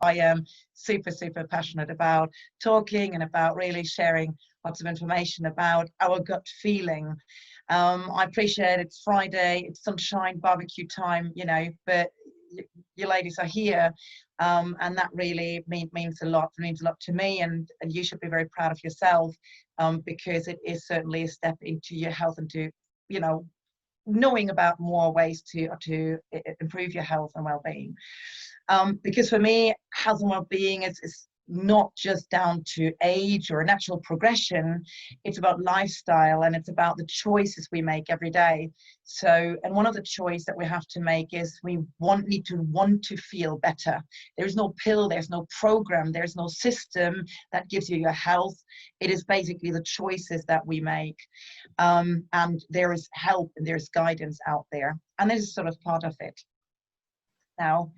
I am super, super passionate about talking and about really sharing lots of information about our gut feeling. I appreciate it's Friday, it's sunshine, barbecue time, you know, but you ladies are here, and that really means a lot. It means a lot to me, and you should be very proud of yourself, because it is certainly a step into your health and to, you know, knowing about more ways to improve your health and well-being. Because for me, health and well-being is not just down to age or a natural progression. It's about lifestyle, and it's about the choices we make every day. So, and one of the choices that we have to make is we need to want to feel better. There's no pill, there's no program, there's no system that gives you your health. It is basically the choices that we make. And there is help and there's guidance out there. And this is sort of part of it. Now,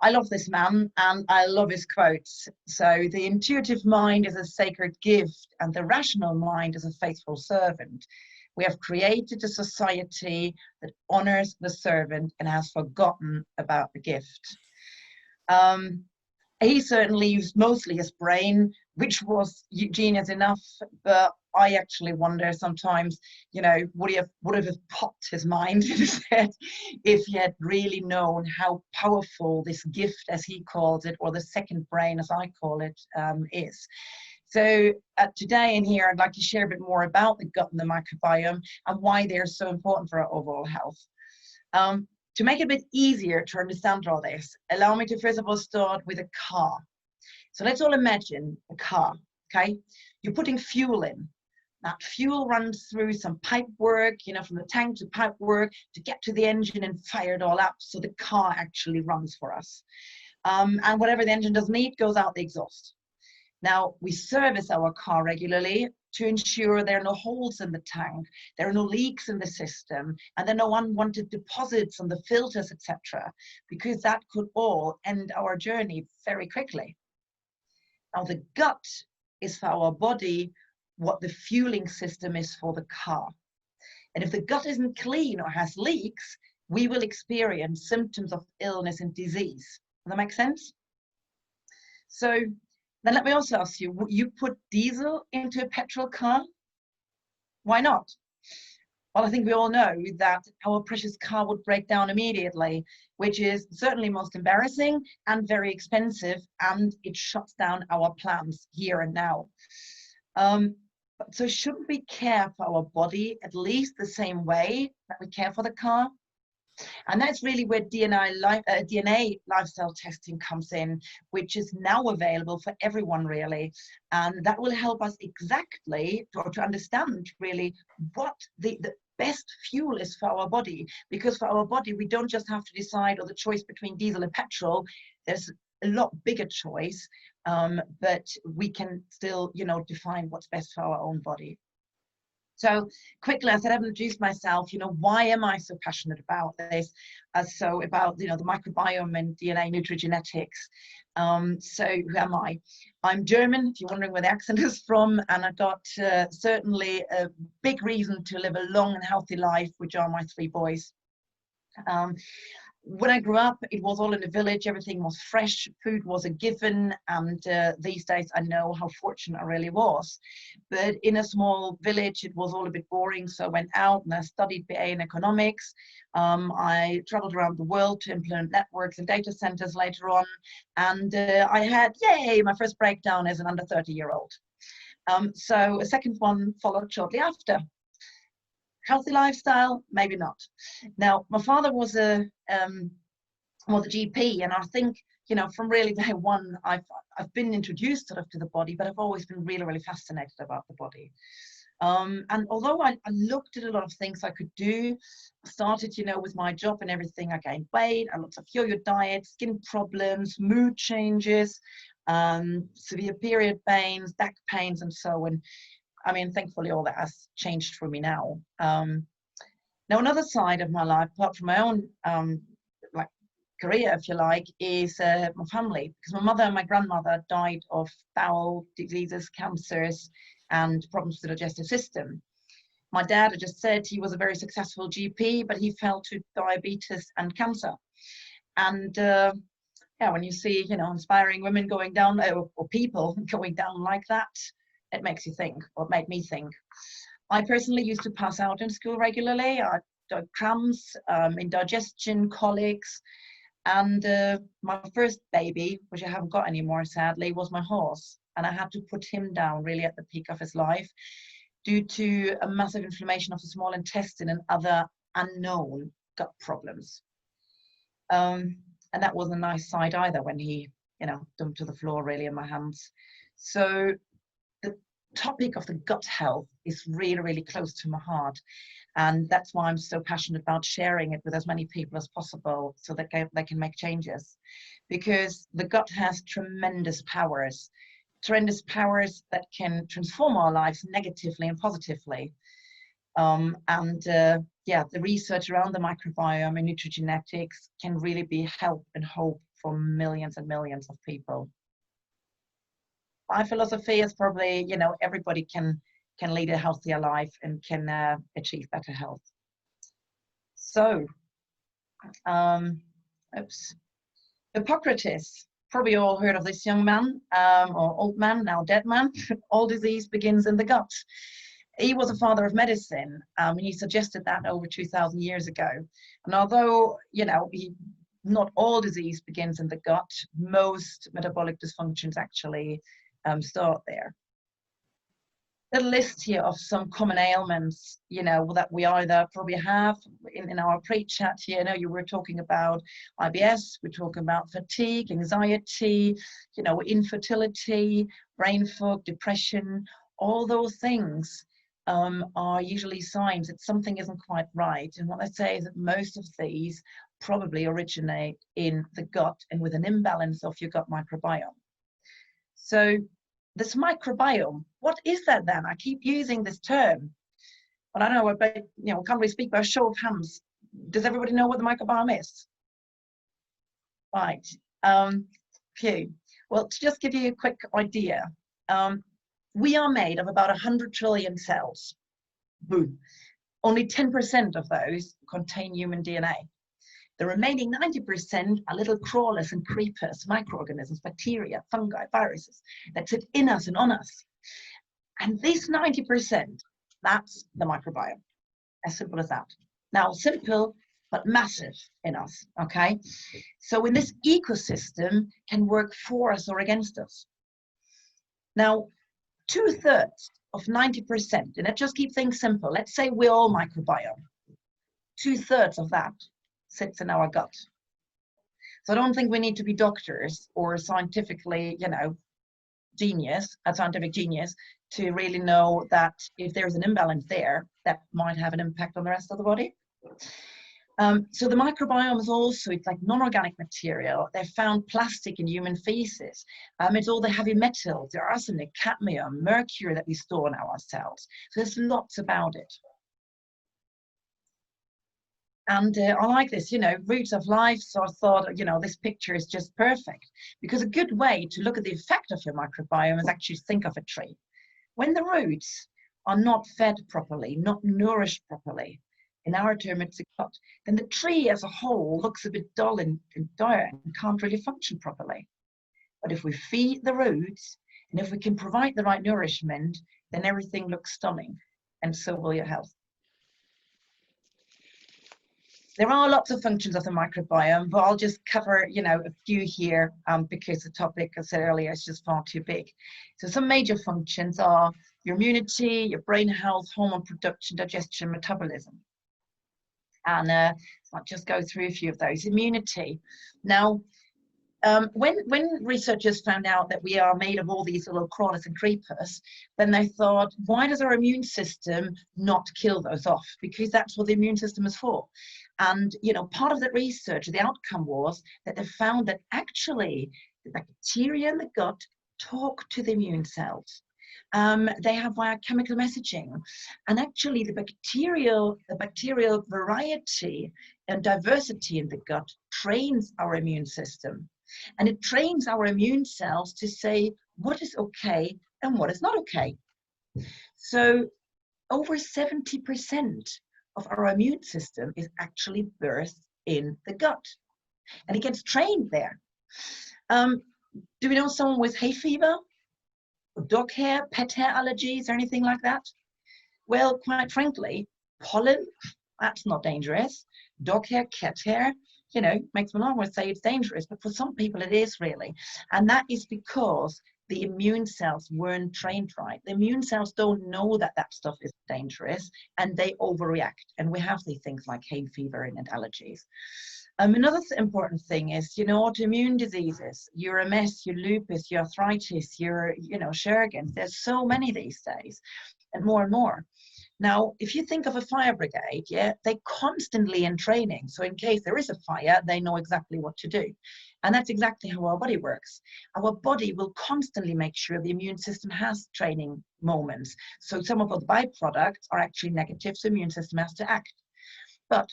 I love this man and I love his quotes. So the intuitive mind is a sacred gift and the rational mind is a faithful servant. We have created a society that honors the servant and has forgotten about the gift. He certainly used mostly his brain, which was genius enough, but I actually wonder sometimes, you know, would he have popped his mind in his head if he had really known how powerful this gift, as he calls it, or the second brain, as I call it, is. So today in here, I'd like to share a bit more about the gut and the microbiome and why they're so important for our overall health. To make it a bit easier to understand all this, allow me to first of all start with a car. So let's all imagine a car, okay? You're putting fuel in. That fuel runs through some pipe work, you know, from the tank to pipe work to get to the engine and fire it all up so the car actually runs for us. And whatever the engine doesn't need goes out the exhaust. Now, we service our car regularly to ensure there are no holes in the tank, there are no leaks in the system, and there are no unwanted deposits on the filters, etc., because that could all end our journey very quickly. Now, the gut is for our body what the fueling system is for the car. And if the gut isn't clean or has leaks, we will experience symptoms of illness and disease. Does that make sense? So then let me also ask you, would you put diesel into a petrol car? Why not? Well, I think we all know that our precious car would break down immediately, which is certainly most embarrassing and very expensive, and it shuts down our plans here and now. So shouldn't we care for our body at least the same way that we care for the car? And that's really where DNA lifestyle testing comes in, which is now available for everyone really. And that will help us exactly to understand really what the best fuel is for our body. Because for our body, we don't just have to decide on the choice between diesel and petrol. There's a lot bigger choice, but we can still, you know, define what's best for our own body. So quickly, as I haven't introduced myself, you know, why am I so passionate about this? So about, you know, the microbiome and DNA nutrigenetics. So who am I? I'm German, if you're wondering where the accent is from, and I got certainly a big reason to live a long and healthy life, which are my 3 boys. When I grew up, it was all in the village, everything was fresh, food was a given, and these days I know how fortunate I really was. But in a small village, it was all a bit boring, so I went out and I studied BA&Economics. I traveled around the world to implement networks and data centers later on, and I had, yay, my first breakdown as an under 30-year-old. So a second one followed shortly after. Healthy lifestyle, maybe not. Now, my father was a GP, and I think, you know, from really day one, I've been introduced sort of to the body, but I've always been really, really fascinated about the body. And although I looked at a lot of things I could do, I started, you know, with my job and everything, I gained weight, I looked at yo-yo diet, skin problems, mood changes, severe period pains, back pains, and so on. I mean, thankfully, all that has changed for me now. Now, another side of my life, apart from my own like career, if you like, is my family. Because my mother and my grandmother died of bowel diseases, cancers, and problems with the digestive system. My dad, I just said, he was a very successful GP, but he fell to diabetes and cancer. And yeah, when you see, you know, inspiring women going down, or people going down like that, it makes you think, or it made me think. I personally used to pass out in school regularly. I got cramps, indigestion, colics, and my first baby, which I haven't got anymore, sadly, was my horse. And I had to put him down really at the peak of his life due to a massive inflammation of the small intestine and other unknown gut problems. And that wasn't a nice sight either when he, you know, dumped to the floor really in my hands. So the topic of the gut health is really, really close to my heart. And that's why I'm so passionate about sharing it with as many people as possible so that they can make changes. Because the gut has tremendous powers that can transform our lives negatively and positively. Yeah, the research around the microbiome and nutrigenetics can really be help and hope for millions and millions of people. My philosophy is probably, you know, everybody can lead a healthier life and can achieve better health. So, Hippocrates, probably all heard of this young man, or old man, now dead man. All disease begins in the gut. He was a father of medicine, and he suggested that over 2,000 years ago. And although, you know, not all disease begins in the gut, most metabolic dysfunctions actually start there. A list here of some common ailments, you know, that we either probably have in our pre-chat here. I know you were talking about IBS, we're talking about fatigue, anxiety, you know, infertility, brain fog, depression. All those things are usually signs that something isn't quite right. And what I say is that most of these probably originate in the gut and with an imbalance of your gut microbiome. So this microbiome, what is that then? I keep using this term, but I don't know, but, you know, can't really speak by a show of hands. Does everybody know what the microbiome is? Right. Phew. Well, to just give you a quick idea, we are made of about 100 trillion cells. Boom. Only 10% of those contain human DNA. The remaining 90% are little crawlers and creepers, microorganisms, bacteria, fungi, viruses that sit in us and on us. And this 90%, that's the microbiome. As simple as that. Now, simple, but massive in us, okay? So in this ecosystem can work for us or against us. Now, 2/3 of 90%, and let's just keep things simple. Let's say we're all microbiome. 2/3 of that sits in our gut. So I don't think we need to be doctors or scientifically, you know, scientific genius to really know that if there's an imbalance there, that might have an impact on the rest of the body. So the microbiome is also, it's like non-organic material. They found plastic in human feces. It's all the heavy metals, the arsenic, cadmium, mercury that we store in our cells. So there's lots about it. And I like this, you know, roots of life. So I thought, you know, this picture is just perfect, because a good way to look at the effect of your microbiome is actually think of a tree. When the roots are not fed properly, not nourished properly, in our term it's a gut, then the tree as a whole looks a bit dull and dire and can't really function properly. But if we feed the roots, and if we can provide the right nourishment, then everything looks stunning, and so will your health. There are lots of functions of the microbiome, but I'll just cover, you know, a few here because the topic, as I said earlier, is just far too big. So some major functions are your immunity, your brain health, hormone production, digestion, metabolism. And I'll just go through a few of those. Immunity. Now, when researchers found out that we are made of all these little crawlers and creepers, then they thought, why does our immune system not kill those off? Because that's what the immune system is for. And, you know, part of the research, the outcome was that they found that actually the bacteria in the gut talk to the immune cells. They have biochemical messaging, and actually the bacterial variety and diversity in the gut trains our immune system, and it trains our immune cells to say what is okay and what is not okay. So over 70% of our immune system is actually birthed in the gut, and it gets trained there. Do we know someone with hay fever, or dog hair, pet hair allergies, or anything like that? Well, quite frankly, pollen, that's not dangerous. Dog hair, cat hair, you know, makes me always say it's dangerous, but for some people it is really. And that is because the immune cells weren't trained right. The immune cells don't know that that stuff is dangerous, and they overreact. And we have these things like hay fever and allergies. Another important thing is, you know, autoimmune diseases, your MS, your lupus, your arthritis, your, you know, Sjögren's. There's so many these days, and more and more. Now, if you think of a fire brigade, yeah, they're constantly in training. So in case there is a fire, they know exactly what to do. And that's exactly how our body works. Our body will constantly make sure the immune system has training moments. So some of the byproducts are actually negative, so the immune system has to act. But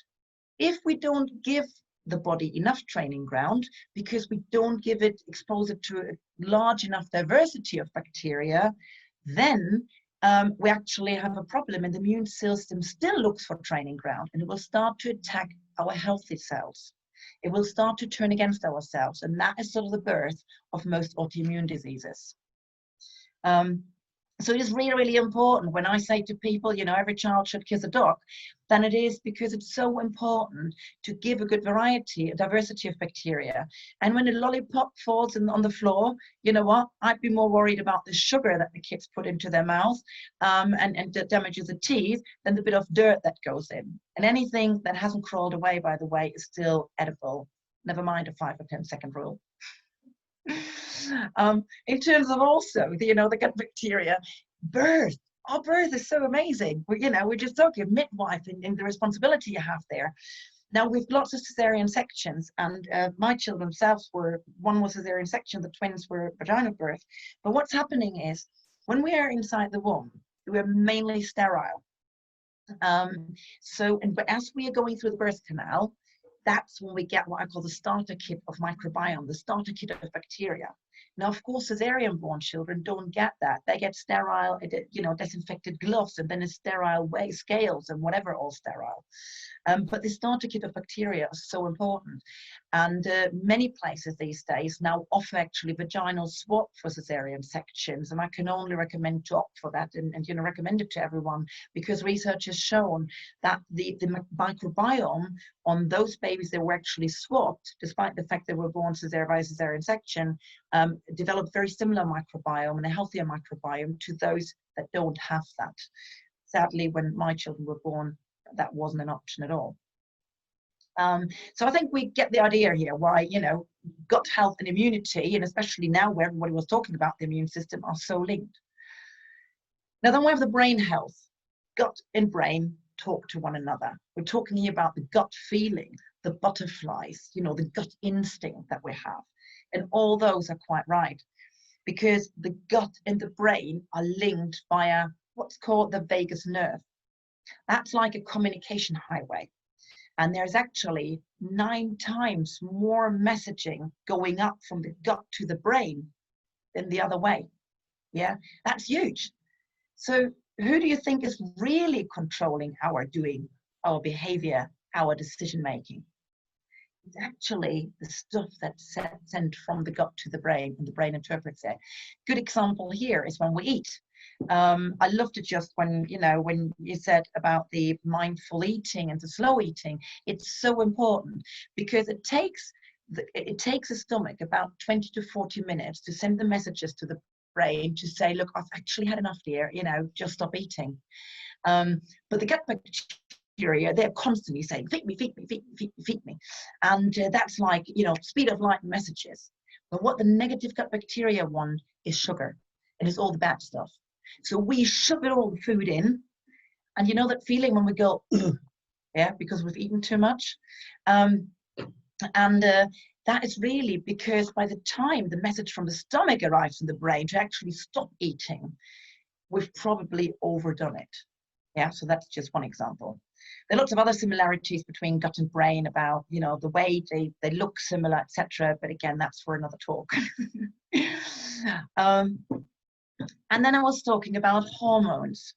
if we don't give the body enough training ground, because we don't give it exposure to a large enough diversity of bacteria, then we actually have a problem, and the immune system still looks for training ground, and it will start to attack our healthy cells. It will start to turn against ourselves, and that is sort of the birth of most autoimmune diseases. So it is really, really important when I say to people, you know, every child should kiss a dog, then it is because it's so important to give a good variety, a diversity of bacteria. And when a lollipop falls on the floor, you know what, I'd be more worried about the sugar that the kids put into their mouth and damages the teeth than the bit of dirt that goes in. And anything that hasn't crawled away, by the way, is still edible. Never mind a 5 or 10 second rule. In terms of also, you know, the gut bacteria, birth. Our birth is so amazing. We're just talking midwife and the responsibility you have there. Now, we've lots of cesarean sections, and my children themselves one was cesarean section, the twins were vaginal birth. But what's happening is, when we are inside the womb, we're mainly sterile. But as we are going through the birth canal, that's when we get what I call the starter kit of microbiome, the starter kit of bacteria. Now, of course, cesarean-born children don't get that. They get sterile, you know, disinfected gloves, and then a sterile scales and whatever, all sterile. But the starter kit of bacteria is so important. And many places these days now offer actually vaginal swab for cesarean sections. And I can only recommend to opt for that and you know, recommend it to everyone, because research has shown that the microbiome on those babies that were actually swapped, despite the fact they were born by cesarean section, developed very similar microbiome and a healthier microbiome to those that don't have that. Sadly, when my children were born, that wasn't an option at all. So I think we get the idea here why, you know, gut health and immunity, and especially now where everybody was talking about the immune system, are so linked. Now then we have the brain health. Gut and brain talk to one another. We're talking here about the gut feeling, the butterflies, you know, the gut instinct that we have. And all those are quite right, because the gut and the brain are linked via what's called the vagus nerve. That's like a communication highway. And there's actually 9 times more messaging going up from the gut to the brain than the other way. Yeah, that's huge. So who do you think is really controlling our doing, our behavior, our decision making? It's actually the stuff that's sent from the gut to the brain, and the brain interprets it. Good example here is when we eat. I loved it just when you said about the mindful eating and the slow eating. It's so important because it takes a stomach about 20 to 40 minutes to send the messages to the brain to say, look, I've actually had enough here, you know, just stop eating. But the gut bacteria, they're constantly saying, feed me, feed me, feed me, feed me, feed me. And that's like, you know, speed of light messages. But what the negative gut bacteria want is sugar. It is all the bad stuff. So we sugar all the food in, and you know that feeling when we go, ugh, yeah, because we've eaten too much. That is really because by the time the message from the stomach arrives in the brain to actually stop eating, we've probably overdone it. Yeah, so that's just one example. There are lots of other similarities between gut and brain about, you know, the way they look similar, etc. But again, that's for another talk. And then I was talking about hormones.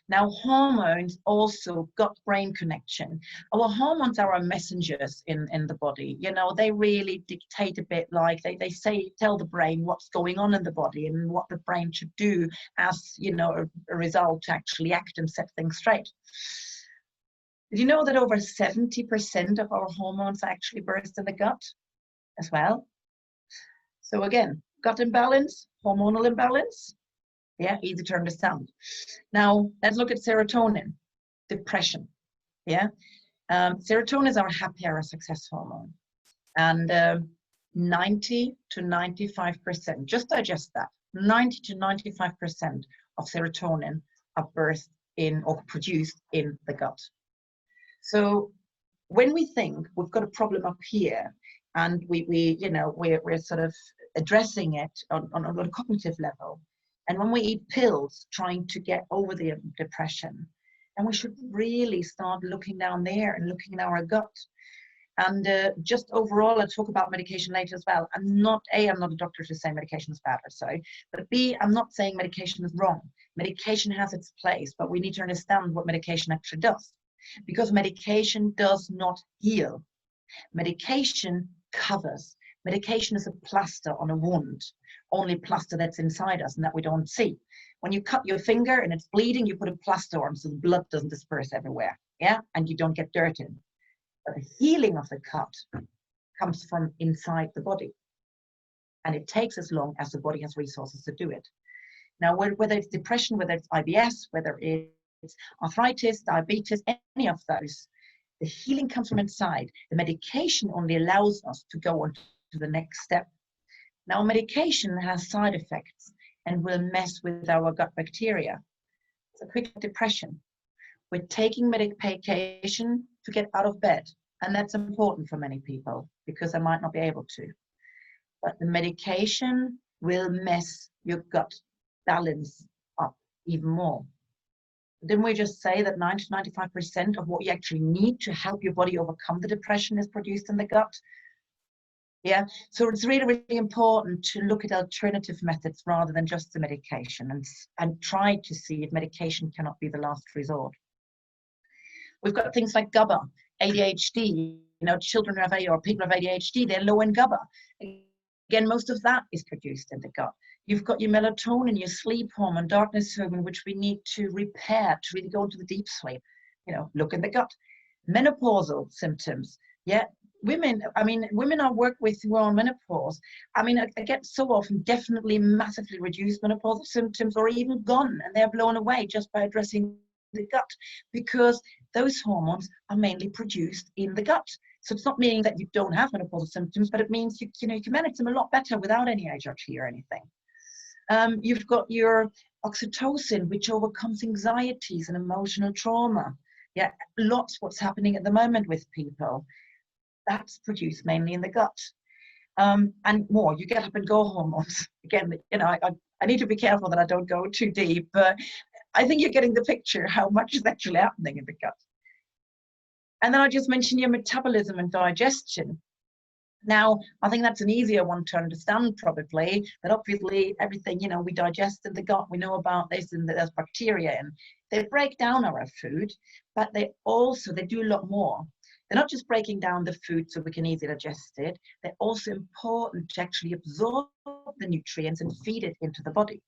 Now, hormones also gut-brain connection. Our hormones are our messengers in the body. You know, they really dictate a bit, like they say, tell the brain what's going on in the body and what the brain should do as, you know, a result to actually act and set things straight. Did you know that over 70% of our hormones are actually birthed in the gut as well? So again, gut imbalance, hormonal imbalance. Yeah, easy to understand. Now, let's look at serotonin, depression. Yeah, serotonin is our happy hour success hormone. And 90 to 95%, just digest that, 90 to 95% of serotonin are birthed in or produced in the gut. So when we think we've got a problem up here, and we're sort of addressing it on a cognitive level, and when we eat pills trying to get over the depression, and we should really start looking down there and looking in our gut. And just overall, I'll talk about medication later as well. I'm not a doctor to say medication is bad or so, but B, I'm not saying medication is wrong. Medication has its place, but we need to understand what medication actually does. Because medication does not heal. Medication covers. Medication is a plaster on a wound, only plaster that's inside us and that we don't see. When you cut your finger and it's bleeding, you put a plaster on so the blood doesn't disperse everywhere, yeah, and you don't get dirt in. But the healing of the cut comes from inside the body, and it takes as long as the body has resources to do it. Now, whether it's depression, whether it's IBS, whether it's arthritis, diabetes, any of those, the healing comes from inside. The medication only allows us to go on to the next step. Now, medication has side effects and will mess with our gut bacteria. So quick depression. We're taking medication to get out of bed, and that's important for many people because they might not be able to. But the medication will mess your gut balance up even more. Didn't we just say that 90 to 95% of what you actually need to help your body overcome the depression is produced in the gut? Yeah, so it's really, really important to look at alternative methods rather than just the medication, and try to see if medication cannot be the last resort. We've got things like GABA, ADHD, children who have ADHD or people who have ADHD, they're low in GABA. Again, most of that is produced in the gut. You've got your melatonin, your sleep hormone, darkness hormone, which we need to repair to really go into the deep sleep. Look in the gut. Menopausal symptoms. Yeah, women I work with who are on menopause, I get so often definitely massively reduced menopausal symptoms, or even gone, and they're blown away just by addressing the gut, because those hormones are mainly produced in the gut. So it's not meaning that you don't have menopausal symptoms, but it means you can manage them a lot better without any HRT or anything. You've got your oxytocin, which overcomes anxieties and emotional trauma. Yeah, lots what's happening at the moment with people. That's produced mainly in the gut. And more, you get up and go hormones. Again, I need to be careful that I don't go too deep, but I think you're getting the picture how much is actually happening in the gut. And then I just mentioned your metabolism and digestion. Now, I think that's an easier one to understand probably, that obviously everything, we digest in the gut, we know about this, and there's bacteria, and they break down our food, but they do a lot more. They're not just breaking down the food so we can easily digest it, they're also important to actually absorb the nutrients and feed it into the body.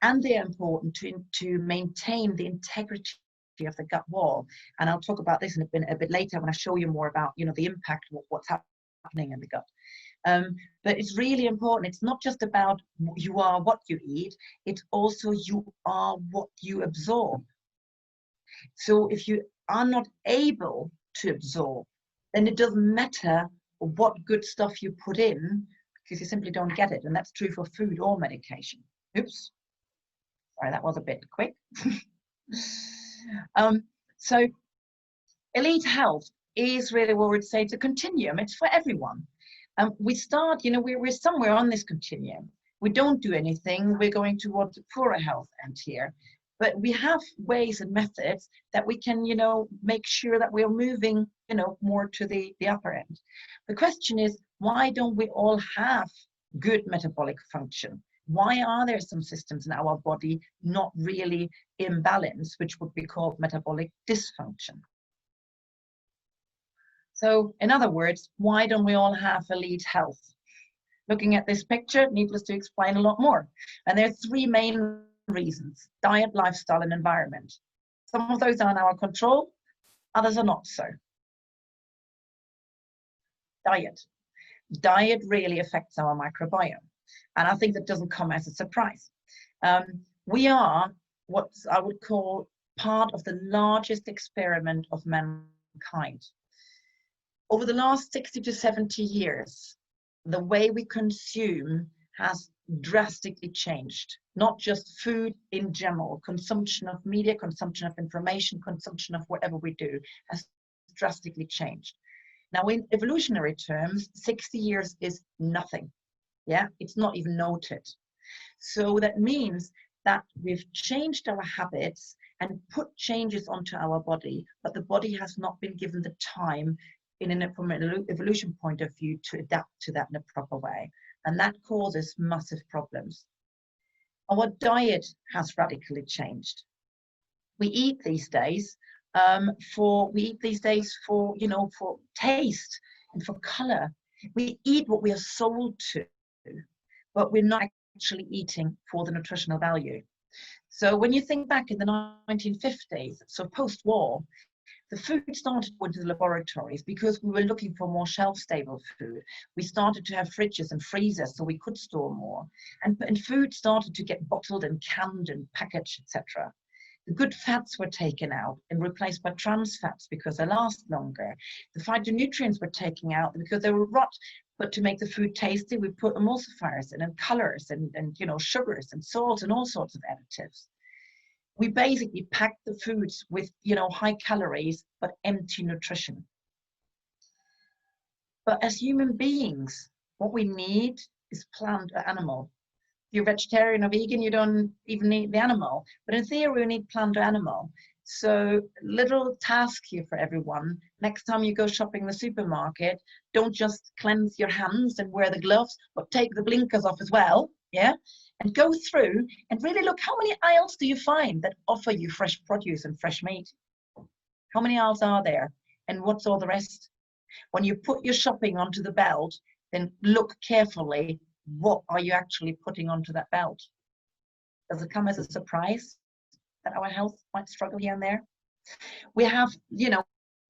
And they're important to maintain the integrity of the gut wall. And I'll talk about this a bit later when I show you more about, the impact of what's happening in the gut. But it's really important. It's not just about you are what you eat, it's also you are what you absorb. So if you are not able to absorb, then it doesn't matter what good stuff you put in, because you simply don't get it. And that's true for food or medication. Oops. Sorry, that was a bit quick. So elite health is really what we'd say it's a continuum. It's for everyone. We start, we're somewhere on this continuum. We don't do anything. We're going towards a poorer health end here. But we have ways and methods that we can, make sure that we're moving, more to the upper end. The question is, why don't we all have good metabolic function? Why are there some systems in our body not really in balance, which would be called metabolic dysfunction? So in other words, why don't we all have elite health? Looking at this picture, needless to explain a lot more. And there are three main reasons: diet, lifestyle, and environment. Some of those are in our control, others are not so. Diet. Diet really affects our microbiome. And I think that doesn't come as a surprise. We are what I would call part of the largest experiment of mankind. Over the last 60 to 70 years, the way we consume has drastically changed. Not just food in general, consumption of media, consumption of information, consumption of whatever we do has drastically changed. Now, in evolutionary terms, 60 years is nothing. Yeah, it's not even noted. So that means that we've changed our habits and put changes onto our body, but the body has not been given the time from an evolution point of view to adapt to that in a proper way. And that causes massive problems. Our diet has radically changed. We eat these days for taste and for color. We eat what we are sold to, but we're not actually eating for the nutritional value. So when you think back in the 1950s, so post-war, the food started to go into the laboratories because we were looking for more shelf-stable food. We started to have fridges and freezers so we could store more. And food started to get bottled and canned and packaged, etc. The good fats were taken out and replaced by trans fats because they last longer. The phytonutrients were taken out because they were rot. But to make the food tasty, we put emulsifiers in and colors and sugars and salt and all sorts of additives. We basically pack the foods with high calories but empty nutrition. But as human beings, what we need is plant or animal. If you're vegetarian or vegan, you don't even need the animal. But in theory, we need plant or animal. So little task here for everyone. Next time you go shopping in the supermarket, don't just cleanse your hands and wear the gloves, but take the blinkers off as well. Yeah. And go through and really look, how many aisles do you find that offer you fresh produce and fresh meat? How many aisles are there? And what's all the rest? When you put your shopping onto the belt, then look carefully, what are you actually putting onto that belt? Does it come as a surprise that our health might struggle here and there? We have,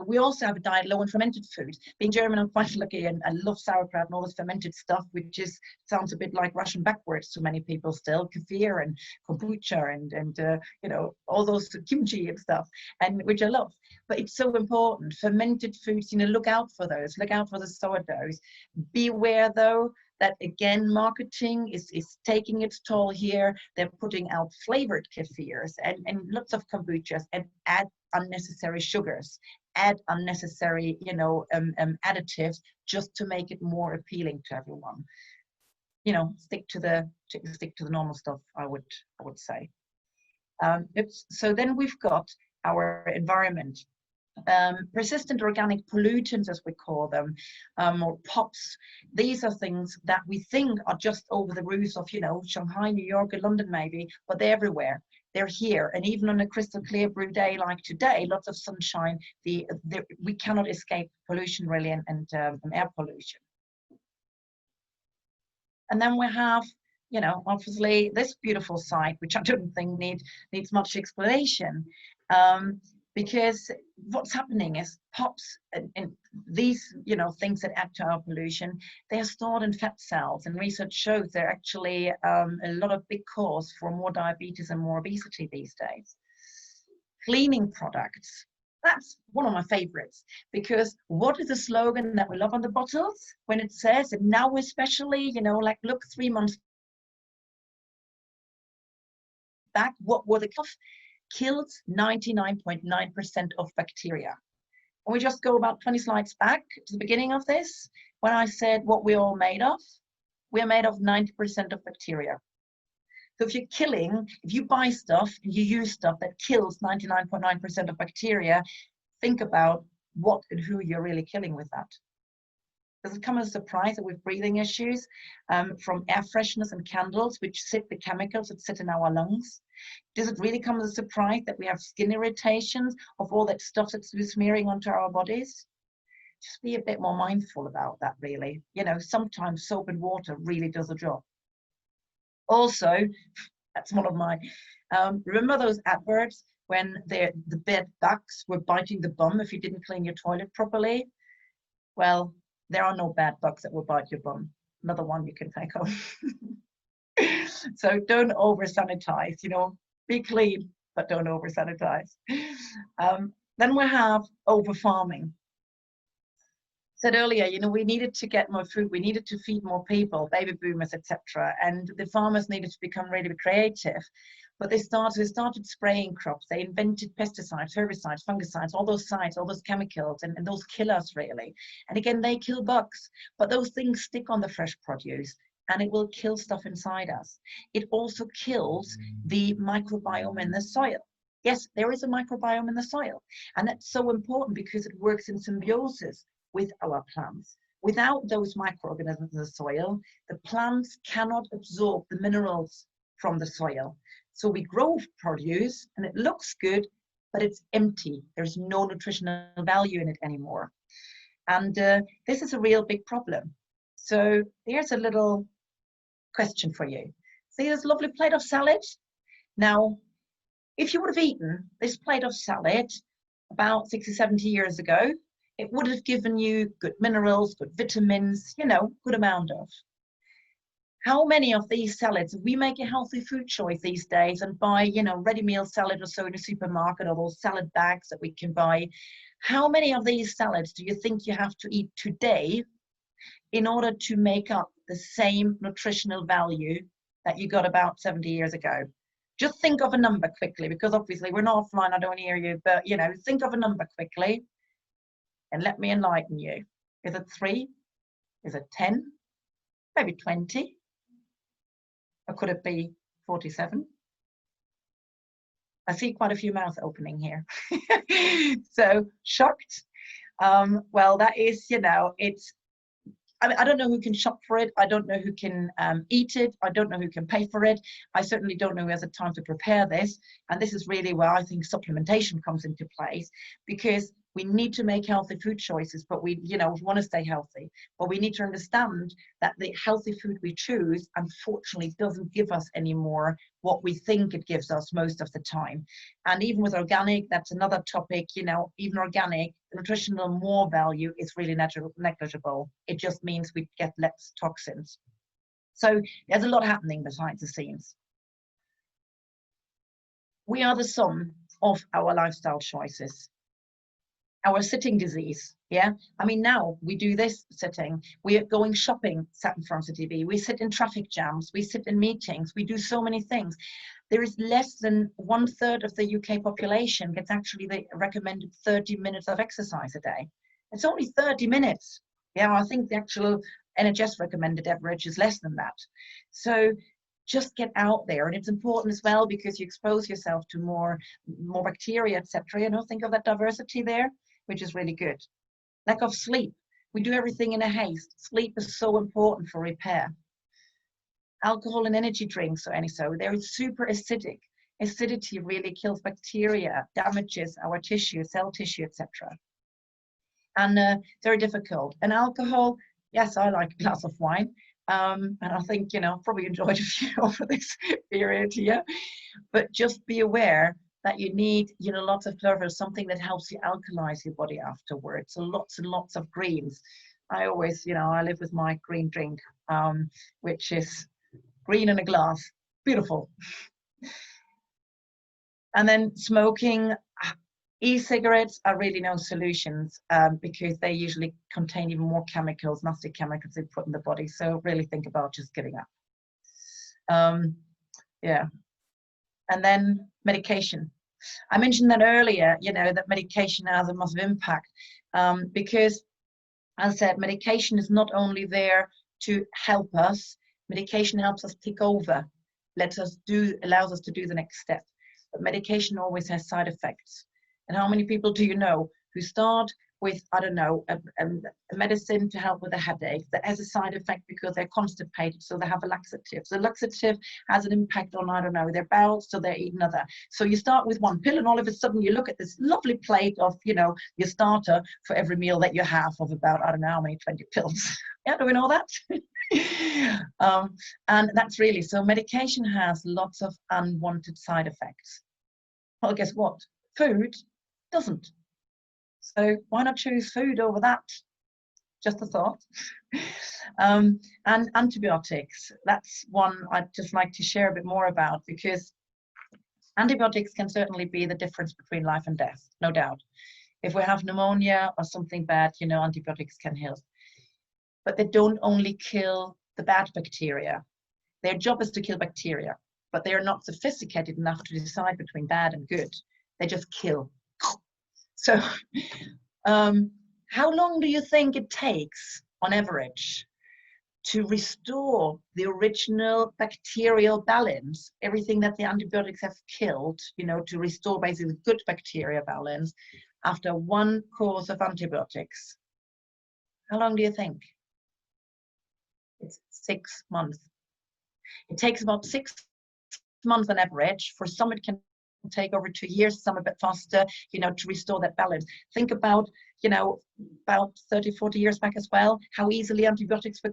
we also have a diet low in fermented food. Being German, I'm quite lucky and I love sauerkraut and all this fermented stuff, which sounds a bit like Russian backwards to many people still. Kefir and kombucha and all those kimchi and stuff, and which I love. But it's so important. Fermented foods, look out for those. Look out for the sourdoughs. Beware though that again, marketing is taking its toll here. They're putting out flavored kefirs and lots of kombuchas and add unnecessary sugars, add unnecessary additives just to make it more appealing to everyone. Stick to the normal stuff, I would say. So then we've got our environment. Persistent organic pollutants, as we call them, or POPs. These are things that we think are just over the roofs of Shanghai, New York, and London maybe, but they're everywhere. They're here, and even on a crystal clear blue day like today, lots of sunshine, we cannot escape pollution really, and air pollution. And then we have, obviously this beautiful site, which I don't think needs much explanation, because what's happening is POPs and these, things that add to our pollution, they are stored in fat cells, and research shows they're actually a lot of big cause for more diabetes and more obesity these days. Cleaning products, that's one of my favorites, because what is the slogan that we love on the bottles when it says, and now especially, like look 3 months back, what were the kills 99.9% of bacteria. And we just go about 20 slides back to the beginning of this, when I said what we're all made of. We're made of 90% of bacteria. So if you buy stuff and you use stuff that kills 99.9% of bacteria, think about what and who you're really killing with that. Does it come as a surprise that we have breathing issues from air fresheners and candles, which sit the chemicals that sit in our lungs? Does it really come as a surprise that we have skin irritations of all that stuff that's smearing onto our bodies? Just be a bit more mindful about that, really. You know, sometimes soap and water really does the job. Also, that's one of my, remember those adverts when the bed bugs were biting the bum if you didn't clean your toilet properly? Well, there are no bad bugs that will bite your bum. Another one you can take off. So don't over sanitize, you know, be clean, but don't over sanitize. Then we have over farming. Said earlier, you know, we needed to get more food, we needed to feed more people, baby boomers, etc. And the farmers needed to become really creative. But they started spraying crops. They invented pesticides, herbicides, fungicides, all those chemicals, and those kill us really. And again, they kill bugs, but those things stick on the fresh produce and it will kill stuff inside us. It also kills the microbiome in the soil. Yes, there is a microbiome in the soil, and that's so important because it works in symbiosis with our plants. Without those microorganisms in the soil, the plants cannot absorb the minerals from the soil. So we grow produce and it looks good, but it's empty. There's no nutritional value in it anymore. And this is a real big problem. So here's a little question for you. See this lovely plate of salad? Now, if you would have eaten this plate of salad about 60, 70 years ago, it would have given you good minerals, good vitamins, you know, good amount of. How many of these salads, if we make a healthy food choice these days and buy, you know, ready meal salad or so in a supermarket or those salad bags that we can buy, how many of these salads do you think you have to eat today in order to make up the same nutritional value that you got about 70 years ago? Just think of a number quickly, because obviously we're not offline, I don't hear you, but, you know, think of a number quickly and let me enlighten you. Is it 3? Is it 10? Maybe 20? Or could it be 47? I see quite a few mouths opening here. So shocked. Well, that is, you know, it's, I don't know who can shop for it. I don't know who can eat it. I don't know who can pay for it. I certainly don't know who has the time to prepare this. And this is really where I think supplementation comes into place, because we need to make healthy food choices, but we, you know, want to stay healthy. But we need to understand that the healthy food we choose, unfortunately, doesn't give us anymore what we think it gives us most of the time. And even with organic, that's another topic, you know, even organic, the nutritional more value is really negligible. It just means we get less toxins. So there's a lot happening behind the scenes. We are the sum of our lifestyle choices. Our sitting disease, yeah? I mean, now we do this sitting. We are going shopping, sat in front of the TV. We sit in traffic jams. We sit in meetings. We do so many things. There is less than 1/3 of the UK population gets actually the recommended 30 minutes of exercise a day. It's only 30 minutes. Yeah, I think the actual NHS recommended average is less than that. So just get out there. And it's important as well because you expose yourself to more bacteria, etc. You know, think of that diversity there, which is really good. Lack of sleep. We do everything in a haste. Sleep is so important for repair. Alcohol and energy drinks, they're super acidic. Acidity really kills bacteria, damages our tissue, cell tissue, etc. And very difficult. And alcohol, yes, I like a glass of wine. And I think, you know, probably enjoyed a few over this period here. But just be aware that you need, you know, lots of chlorofyll, something that helps you alkalize your body afterwards. So lots and lots of greens. I always, you know, I live with my green drink, which is green in a glass. Beautiful. And then smoking. E-cigarettes are really no solutions because they usually contain even more chemicals, nasty chemicals they put in the body. So really think about just giving up. Yeah. And then medication. I mentioned that earlier, you know, that medication has a massive impact because, as I said, medication is not only there to help us, medication helps us tick over, allows us to do the next step. But medication always has side effects. And how many people do you know who start with, I don't know, a medicine to help with a headache that has a side effect because they're constipated, so they have a laxative. So laxative has an impact on, I don't know, their bowels, so they eat another. So you start with one pill, and all of a sudden you look at this lovely plate of, you know, your starter for every meal that you have of about, I don't know how many, 20 pills. Yeah, do we know that? And that's really, so medication has lots of unwanted side effects. Well, guess what? Food doesn't. So why not choose food over that? Just a thought. And antibiotics, that's one I'd just like to share a bit more about, because antibiotics can certainly be the difference between life and death, no doubt. If we have pneumonia or something bad, you know, antibiotics can help. But they don't only kill the bad bacteria. Their job is to kill bacteria, but they are not sophisticated enough to decide between bad and good. They just kill. So how long do you think it takes on average to restore the original bacterial balance, everything that the antibiotics have killed, you know, to restore basically good bacteria balance after one course of antibiotics? How long do you think? It's 6 months. It takes about 6 months on average. For some it can take over 2 years, some a bit faster, you know, to restore that balance. Think about, you know, about 30, 40 years back as well, how easily antibiotics were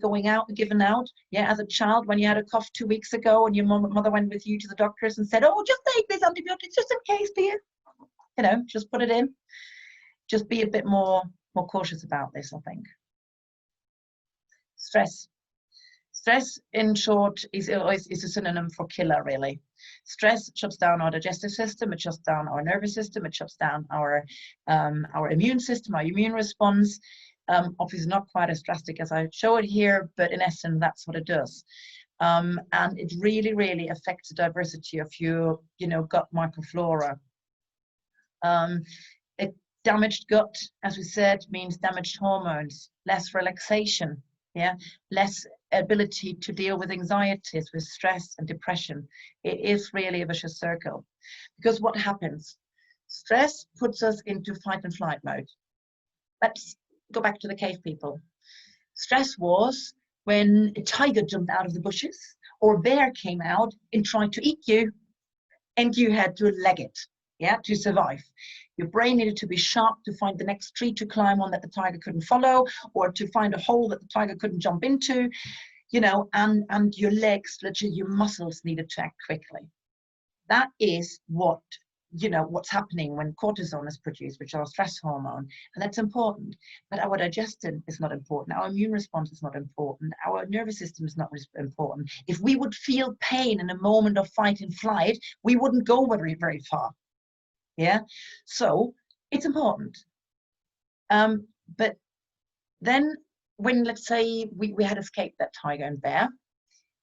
given out. Yeah, as a child, when you had a cough 2 weeks ago and your mother went with you to the doctors and said, oh, just take these antibiotics just in case, dear. You know, just put it in. Just be a bit more cautious about this, I think. Stress. Stress, in short, is a synonym for killer, really. Stress shuts down our digestive system, it shuts down our nervous system, it shuts down our immune system, our immune response. Obviously not quite as drastic as I show it here, but in essence, that's what it does. And it really, really affects the diversity of your, you know, gut microflora. Damaged gut, as we said, means damaged hormones, less relaxation, yeah, less ability to deal with anxieties, with stress and depression. It is really a vicious circle, because what happens? Stress puts us into fight and flight mode. Let's go back to the cave people. Stress was when a tiger jumped out of the bushes or a bear came out and tried to eat you, and you had to leg it, yeah, to survive. Your brain needed to be sharp to find the next tree to climb on that the tiger couldn't follow, or to find a hole that the tiger couldn't jump into, you know, and your legs, literally your muscles needed to act quickly. That is what, you know, what's happening when cortisol is produced, which is our stress hormone, and that's important. But our digestion is not important, our immune response is not important, our nervous system is not important. If we would feel pain in a moment of fight and flight, we wouldn't go very, very far. Yeah, so it's important. But then when, let's say, we had escaped that tiger and bear,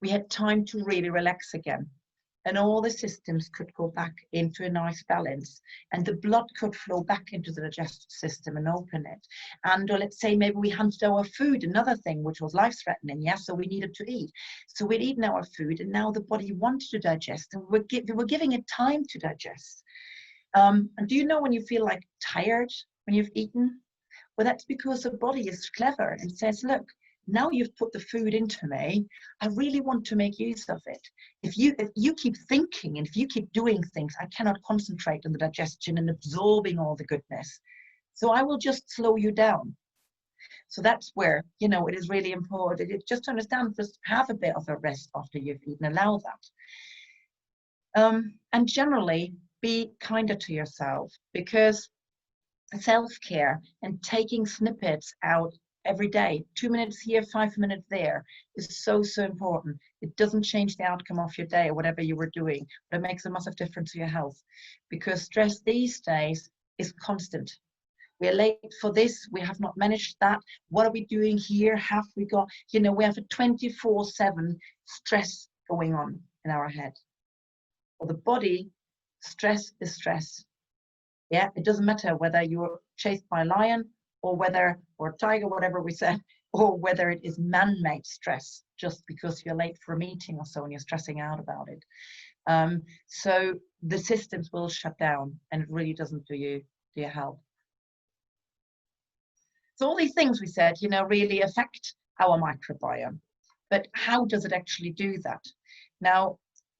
we had time to really relax again. And all the systems could go back into a nice balance, and the blood could flow back into the digestive system and open it. And let's say maybe we hunted our food, another thing which was life-threatening, yeah, so we needed to eat. So we'd eaten our food, and now the body wanted to digest, and we were giving it time to digest. And do you know when you feel like tired when you've eaten? Well, that's because the body is clever and says, look, now you've put the food into me, I really want to make use of it. If you keep thinking and if you keep doing things, I cannot concentrate on the digestion and absorbing all the goodness. So I will just slow you down. So that's where, you know, it is really important. It's just to understand, just have a bit of a rest after you've eaten, allow that. And generally, be kinder to yourself, because self-care and taking snippets out every day, 2 minutes here, 5 minutes there, is so important. It doesn't change the outcome of your day or whatever you were doing, but it makes a massive difference to your health, because stress these days is constant. We are late for this, we have not managed that, what are we doing here, have we got, you know, we have a 24/7 stress going on in our head. For the body, stress is stress. Yeah, it doesn't matter whether you're chased by a lion or a tiger, whatever we said, or whether it is man-made stress just because you're late for a meeting or so and you're stressing out about it. So the systems will shut down, and it really doesn't do you help. So all these things we said, you know, really affect our microbiome. But how does it actually do that? Now,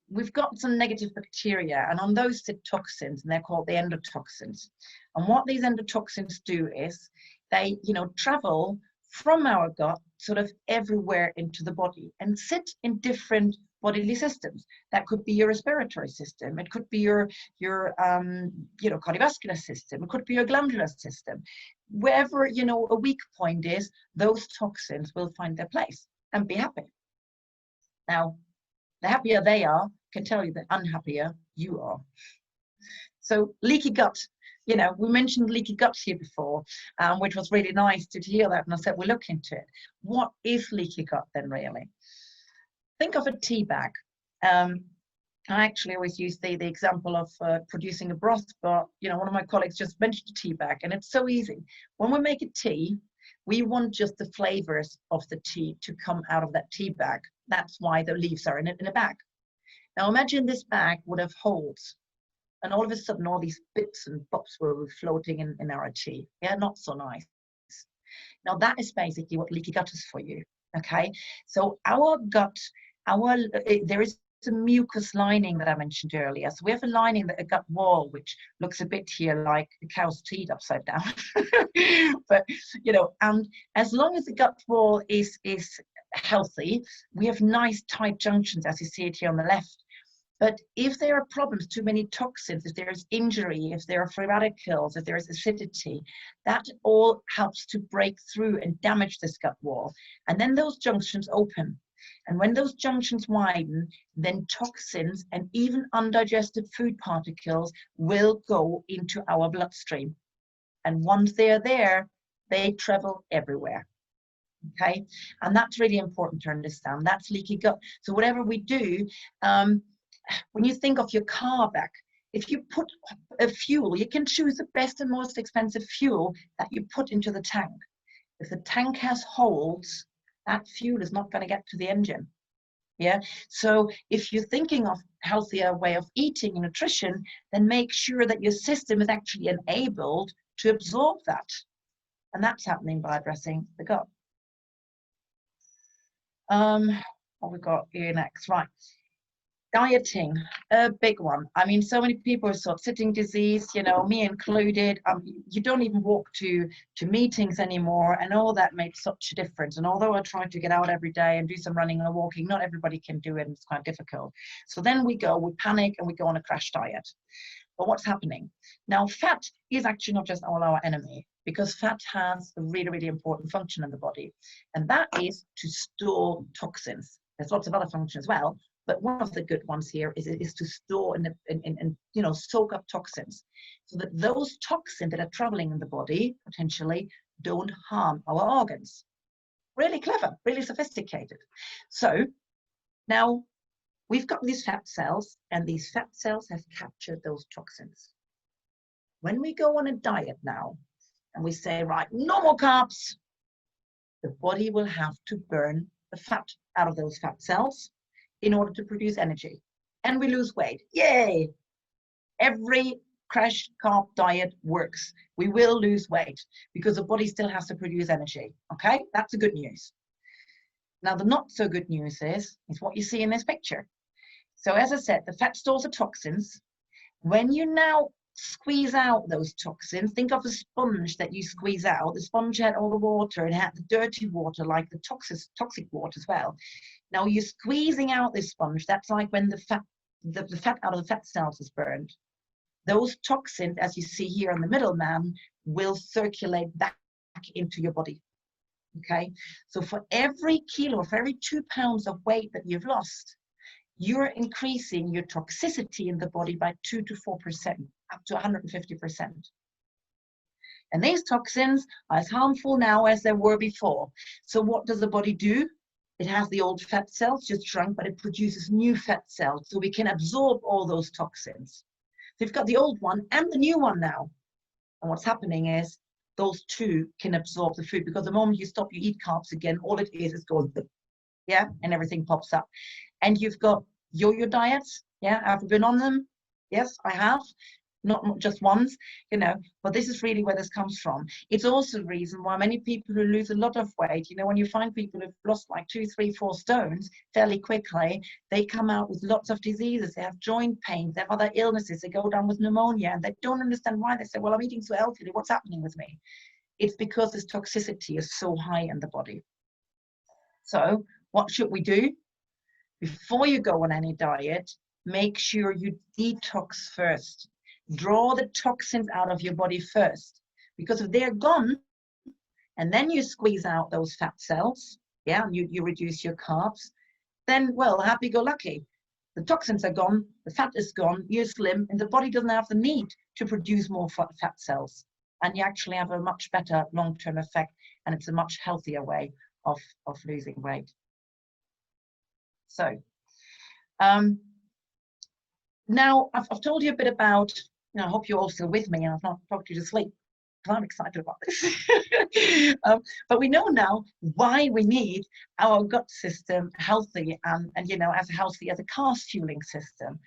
we've got some negative bacteria, and on those sit toxins, and they're called the endotoxins. And what these endotoxins do is they, you know, travel from our gut sort of everywhere into the body and sit in different bodily systems. That could be your respiratory system. It could be your you know, cardiovascular system. It could be your glandular system. Wherever, you know, a weak point is, those toxins will find their place and be happy. Now, the happier they are, can tell you the unhappier you are. So leaky gut, you know, we mentioned leaky gut here before, which was really nice to hear that. And I said, we'll look into it. What is leaky gut then really? Think of a tea bag. I actually always use the example of producing a broth, but, you know, one of my colleagues just mentioned a tea bag, and it's so easy. When we make a tea, we want just the flavors of the tea to come out of that tea bag. That's why the leaves are in a bag. Now imagine this bag would have holes, and all of a sudden all these bits and bobs were floating in our tea. Yeah, not so nice. Now that is basically what leaky gut is for you. Okay, so our gut, there is a mucus lining that I mentioned earlier. So we have a lining, a gut wall, which looks a bit here like a cow's teeth upside down. But, you know, and as long as the gut wall is healthy, we have nice tight junctions, as you see it here on the left. But if there are problems, too many toxins, if there is injury, if there are free radicals, if there is acidity, that all helps to break through and damage this gut wall. And then those junctions open. And when those junctions widen, then toxins and even undigested food particles will go into our bloodstream. And once they're there, they travel everywhere. Okay, and that's really important to understand. That's leaky gut. So whatever we do, when you think of your car back, if you put a fuel, you can choose the best and most expensive fuel that you put into the tank. If the tank has holes, that fuel is not going to get to the engine. Yeah, so if you're thinking of healthier way of eating and nutrition, then make sure that your system is actually enabled to absorb that. And that's happening by addressing the gut. What we got here next, right? Dieting, a big one. I mean, so many people are sort of sitting disease, you know, me included. You don't even walk to meetings anymore, and all that made such a difference. And although I try to get out every day and do some running or walking, not everybody can do it, and it's quite difficult. So then we panic and we go on a crash diet. But what's happening? Now, fat is actually not just our enemy, because fat has a really, really important function in the body, and that is to store toxins. There's lots of other functions as well, but one of the good ones here is to store and you know, soak up toxins, so that those toxins that are traveling in the body potentially don't harm our organs. Really clever, really sophisticated. So now we've got these fat cells, and these fat cells have captured those toxins. When we go on a diet now, and we say, right, no more carbs, the body will have to burn the fat out of those fat cells in order to produce energy. And we lose weight. Yay! Every crash carb diet works. We will lose weight because the body still has to produce energy. Okay, that's the good news. Now, the not so good news is what you see in this picture. So as I said, the fat stores the toxins. When you now squeeze out those toxins, think of a sponge that you squeeze out. The sponge had all the water, and had the dirty water, like the toxic water as well. Now you're squeezing out this sponge. That's like when the fat out of the fat cells is burned. Those toxins, as you see here on the middleman, will circulate back into your body. Okay, so for every kilo, for every 2 pounds of weight that you've lost, you're increasing your toxicity in the body by 2 to 4%, up to 150%. And these toxins are as harmful now as they were before. So what does the body do? It has the old fat cells, just shrunk, but it produces new fat cells, so we can absorb all those toxins. So we've got the old one and the new one now. And what's happening is those two can absorb the food, because the moment you stop, you eat carbs again, all it is going, yeah, and everything pops up. And you've got yo-yo diets. Yeah, have you been on them? Yes, I have. not just once, you know, but this is really where this comes from. It's also the reason why many people who lose a lot of weight, you know, when you find people who've lost like 2, 3, 4 stones fairly quickly, they come out with lots of diseases. They have joint pains, they have other illnesses, they go down with pneumonia, and they don't understand why. They say, well, I'm eating so healthily, what's happening with me? It's because this toxicity is so high in the body. So what should we do? Before you go on any diet, make sure you detox first. Draw the toxins out of your body first, because if they're gone, and then you squeeze out those fat cells, yeah, you reduce your carbs, then, well, happy-go-lucky. The toxins are gone, the fat is gone, you're slim, and the body doesn't have the need to produce more fat cells. And you actually have a much better long-term effect, and it's a much healthier way of losing weight. So now I've told you a bit about, you know, I hope you're all still with me and I've not talked you to sleep, because I'm excited about this. But we know now why we need our gut system healthy and you know, as healthy as a car's fueling system.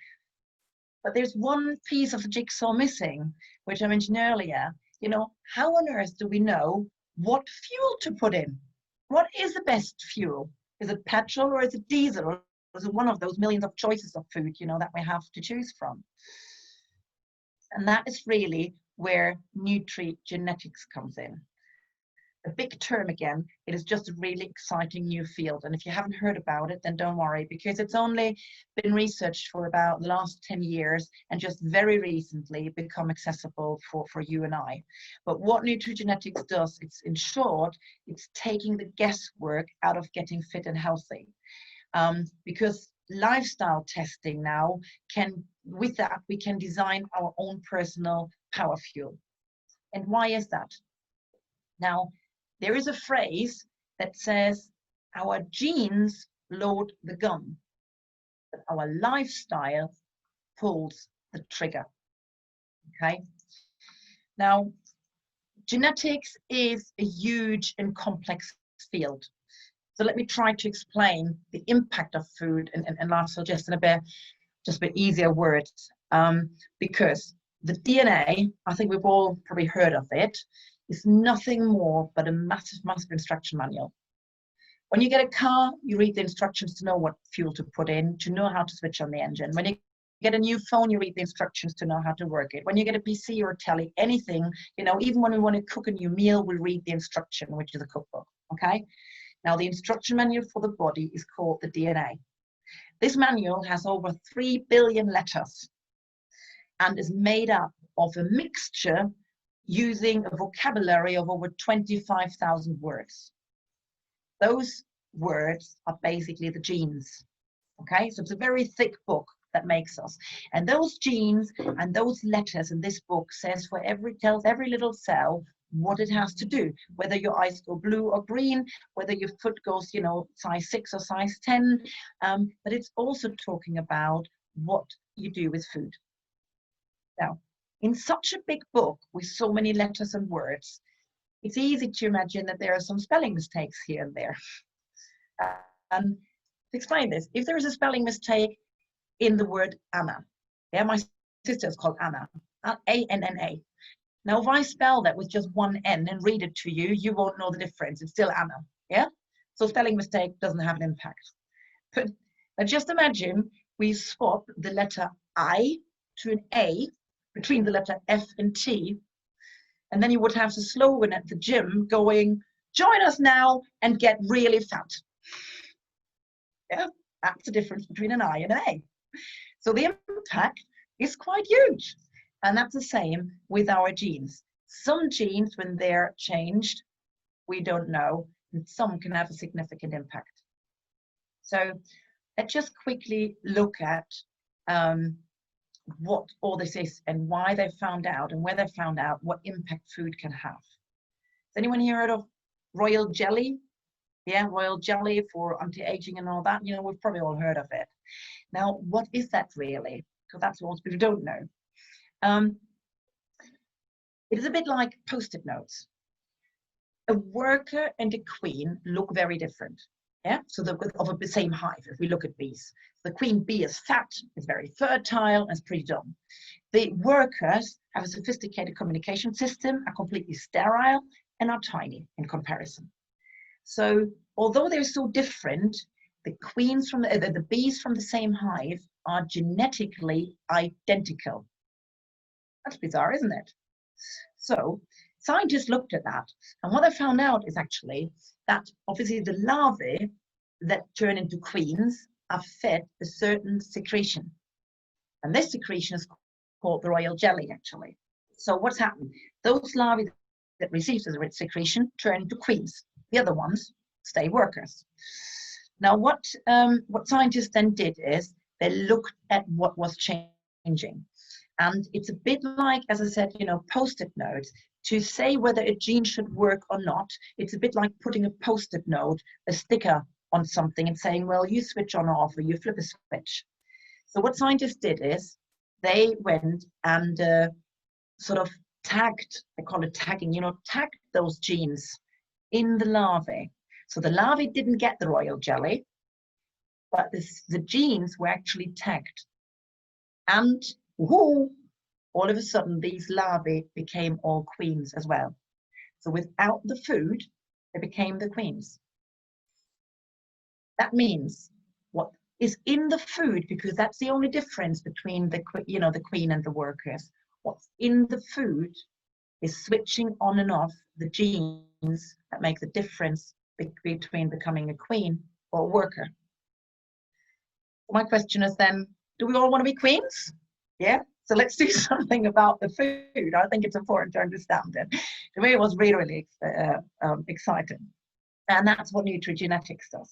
But there's one piece of the jigsaw missing, which I mentioned earlier. You know, how on earth do we know what fuel to put in? What is the best fuel? Is it petrol or is it diesel? Or is it one of those millions of choices of food, you know, that we have to choose from? And that is really where nutrigenetics comes in. A big term again, it is just a really exciting new field. And if you haven't heard about it, then don't worry, because it's only been researched for about the last 10 years and just very recently become accessible for you and I. But what nutrigenetics does, it's in short, it's taking the guesswork out of getting fit and healthy. Because lifestyle testing now with that, we can design our own personal power fuel. And why is that? Now, there is a phrase that says our genes load the gun, but our lifestyle pulls the trigger. Okay. Now, genetics is a huge and complex field. So let me try to explain the impact of food and lifestyle just in a bit easier words, because the DNA, I think we've all probably heard of it, is nothing more but a massive instruction manual. When you get a car, you read the instructions to know what fuel to put in, to know how to switch on the engine. When you get a new phone, you read the instructions to know how to work it. When you get a PC or a telly, anything, you know, even when we want to cook a new meal, we read the instruction, which is a cookbook, okay? Now, the instruction manual for the body is called the DNA. This manual has over 3 billion letters and is made up of a mixture using a vocabulary of over 25,000 words. Those words are basically the genes, okay? So it's a very thick book that makes us. And those genes and those letters in this book tells every little cell what it has to do, whether your eyes go blue or green, whether your foot goes, you know, size 6 or size 10, but it's also talking about what you do with food. Now, in such a big book with so many letters and words, it's easy to imagine that there are some spelling mistakes here and there. To explain this, if there is a spelling mistake in the word Anna, yeah, my sister is called Anna, A-N-N-A. Now, if I spell that with just one N and read it to you, you won't know the difference. It's still Anna, yeah? So spelling mistake doesn't have an impact. But just imagine we swap the letter I to an A between the letter F and T, and then you would have the slogan at the gym going, join us now and get really fat. Yeah, that's the difference between an I and an A. So the impact is quite huge. And that's the same with our genes. Some genes, when they're changed, we don't know, and some can have a significant impact. So let's just quickly look at what all this is and why they found out and where they found out what impact food can have. Has anyone here heard of royal jelly? Yeah, royal jelly for anti-aging and all that. You know, we've probably all heard of it. Now, what is that really? Because that's what most people don't know. It is a bit like Post-it notes. A worker and a queen look very different. Yeah, so of the same hive, if we look at bees. The queen bee is fat, is very fertile, and is pretty dumb. The workers have a sophisticated communication system, are completely sterile, and are tiny in comparison. So although they're so different, the queens from the bees from the same hive are genetically identical. That's bizarre, isn't it? So scientists looked at that, and what they found out is actually that obviously the larvae that turn into queens are fed a certain secretion. And this secretion is called the royal jelly, actually. So what's happened? Those larvae that receive the secretion turn into queens. The other ones stay workers. Now, what scientists then did is they looked at what was changing. And it's a bit like, as I said, post-it notes. To say whether a gene should work or not, it's a bit like putting a post-it note, a sticker on something and saying, well, you switch on or off, or you flip a switch. So what scientists did is they went and sort of tagged, they call it tagging, tagged those genes in the larvae. So the larvae didn't get the royal jelly, but the genes were actually tagged. And whoo, all of a sudden, these larvae became all queens as well. So without the food, they became the queens. That means what is in the food, because that's the only difference between the queen and the workers. What's in the food is switching on and off the genes that make the difference between becoming a queen or a worker. My question is then, do we all want to be queens? Yeah. So let's do something about the food. I think it's important to understand it. To me, it was really, really exciting. And that's what nutrigenetics does.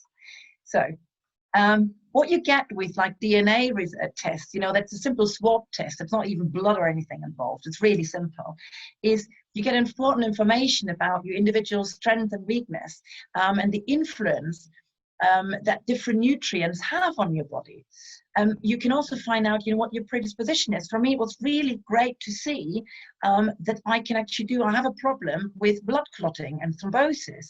So what you get with like DNA tests, that's a simple swab test. It's not even blood or anything involved. It's really simple. Is you get important information about your individual strength and weakness and the influence that different nutrients have on your body. You can also find out, what your predisposition is. For me, it was really great to see that I can actually I have a problem with blood clotting and thrombosis.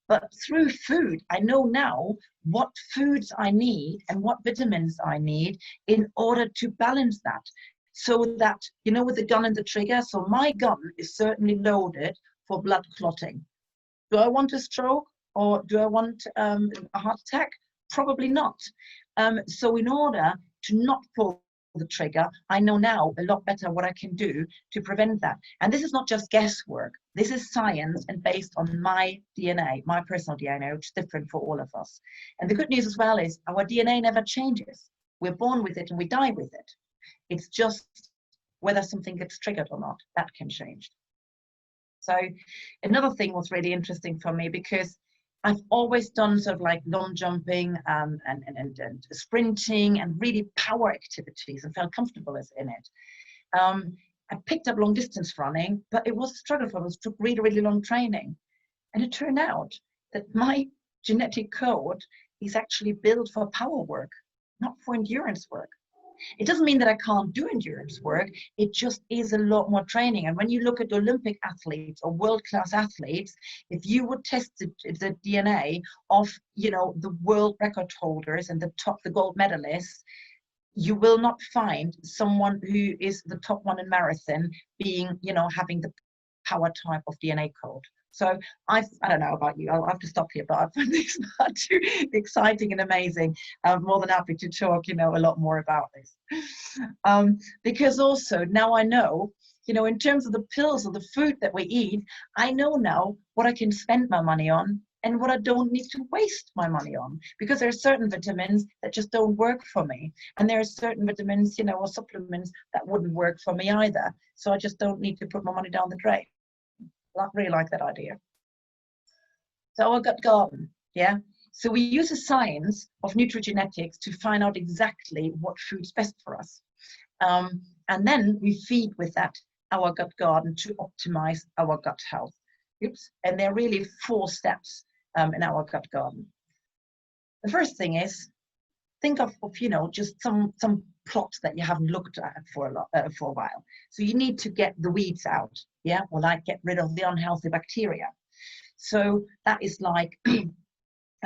But through food, I know now what foods I need and what vitamins I need in order to balance that. So that, with the gun and the trigger, so my gun is certainly loaded for blood clotting. Do I want a stroke or do I want a heart attack? Probably not. So in order to not pull the trigger, I know now a lot better what I can do to prevent that. And this is not just guesswork. This is science and based on my DNA, my personal DNA, which is different for all of us. And the good news as well is our DNA never changes. We're born with it and we die with it. It's just whether something gets triggered or not, that can change. So another thing was really interesting for me, because I've always done sort of like long jumping and sprinting and really power activities and felt comfortable in it. I picked up long distance running, but it was a struggle for me. It took really, really long training. And it turned out that my genetic code is actually built for power work, not for endurance work. It doesn't mean that I can't do endurance work. It just is a lot more training. And when you look at Olympic athletes or world-class athletes, if you would test the DNA of, the world record holders and the gold medalists, you will not find someone who is the top one in marathon being, having the power type of DNA code. So I don't know about you, I'll have to stop here, but I find this not too exciting and amazing. I'm more than happy to talk, a lot more about this. Because also now I know, in terms of the pills or the food that we eat, I know now what I can spend my money on and what I don't need to waste my money on, because there are certain vitamins that just don't work for me. And there are certain vitamins, or supplements that wouldn't work for me either. So I just don't need to put my money down the drain. I really like that idea. So our gut garden, yeah. So we use the science of nutrigenetics to find out exactly what food's best for us. And then we feed with that our gut garden to optimize our gut health. Oops. And there are really 4 steps in our gut garden. The first thing is, think of just some plots that you haven't looked at for a while. So you need to get the weeds out, yeah, or like get rid of the unhealthy bacteria. So that is like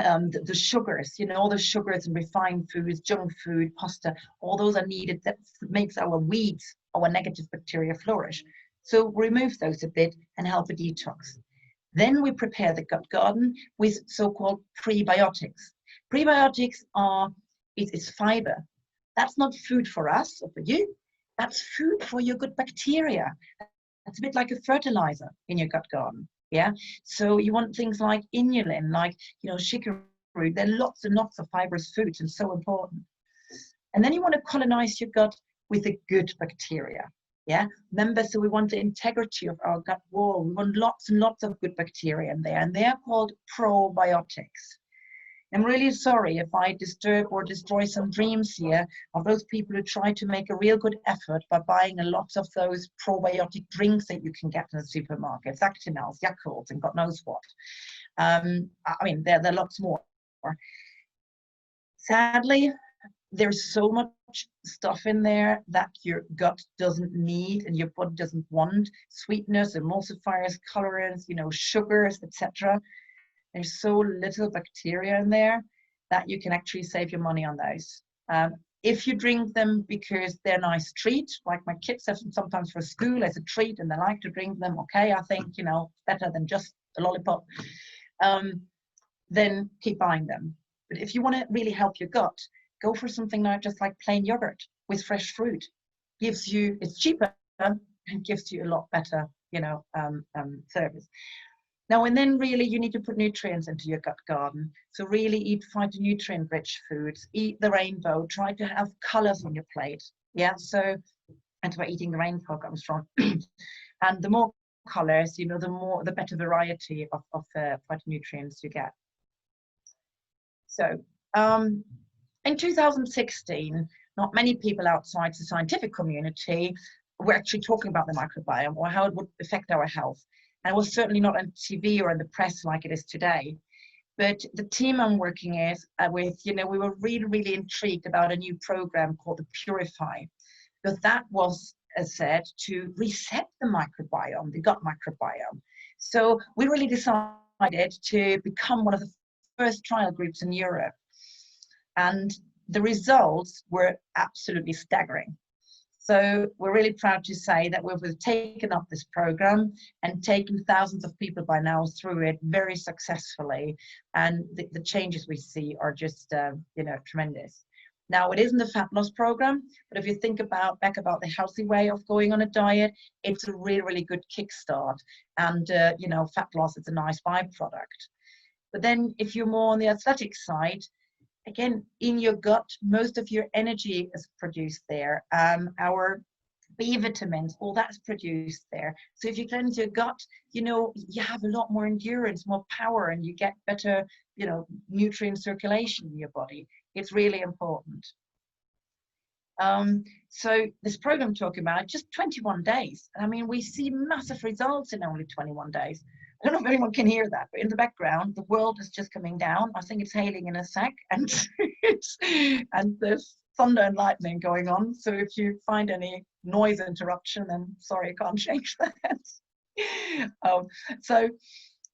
the sugars, you know, all the sugars and refined foods, junk food, pasta, all those are needed. That makes our weeds, our negative bacteria flourish. So remove those a bit and help a detox. Then we prepare the gut garden with so-called prebiotics. Prebiotics are, it's fiber. That's not food for us or for you. That's food for your good bacteria. That's a bit like a fertilizer in your gut garden. Yeah. So you want things like inulin, like, you know, chicory. There are lots and lots of fibrous foods and so important. And then you want to colonize your gut with the good bacteria. Yeah. Remember, so we want the integrity of our gut wall. We want lots and lots of good bacteria in there, and they are called probiotics. I'm really sorry if I disturb or destroy some dreams here of those people who try to make a real good effort by buying a lot of those probiotic drinks that you can get in the supermarkets, Actimels, Yakults, and God knows what. I mean, there are lots more. Sadly, there's so much stuff in there that your gut doesn't need and your body doesn't want. Sweeteners, emulsifiers, colorants, you know, sugars, etc. There's so little bacteria in there that you can actually save your money on those. If you drink them because they're a nice treat, like my kids have them sometimes for school as a treat and they like to drink them, okay, I think, you know, better than just a lollipop, then keep buying them. But if you want to really help your gut, go for something like just like plain yogurt with fresh fruit. Gives you, it's cheaper and gives you a lot better, you know, service. Now, and then really you need to put nutrients into your gut garden. So really eat phytonutrient-rich foods, eat the rainbow, try to have colors on your plate. Yeah, so that's where eating the rainbow comes from. And the more colors, you know, the better variety of phytonutrients you get. So in 2016, not many people outside the scientific community were actually talking about the microbiome or how it would affect our health. And it was certainly not on TV or in the press like it is today. But the team I'm working with, you know, we were really, really intrigued about a new program called the Purify, because that was, as said, to reset the microbiome, the gut microbiome. So we really decided to become one of the first trial groups in Europe. And the results were absolutely staggering. So we're really proud to say that we've taken up this program and taken thousands of people by now through it very successfully. And the changes we see are just, you know, tremendous. Now, it isn't a fat loss program, but if you think back about the healthy way of going on a diet, it's a really, really good kickstart. And, you know, fat loss is a nice byproduct. But then if you're more on the athletic side, again, in your gut, most of your energy is produced there. Our B vitamins, all that's produced there. So if you cleanse your gut, you know, you have a lot more endurance, more power, and you get better, you know, nutrient circulation in your body. It's really important. So this program I'm talking about, just 21 days. I mean, we see massive results in only 21 days. I don't know if anyone can hear that, but in the background, the world is just coming down. I think it's hailing in a sec, and and there's thunder and lightning going on. So if you find any noise interruption, then sorry, I can't change that. So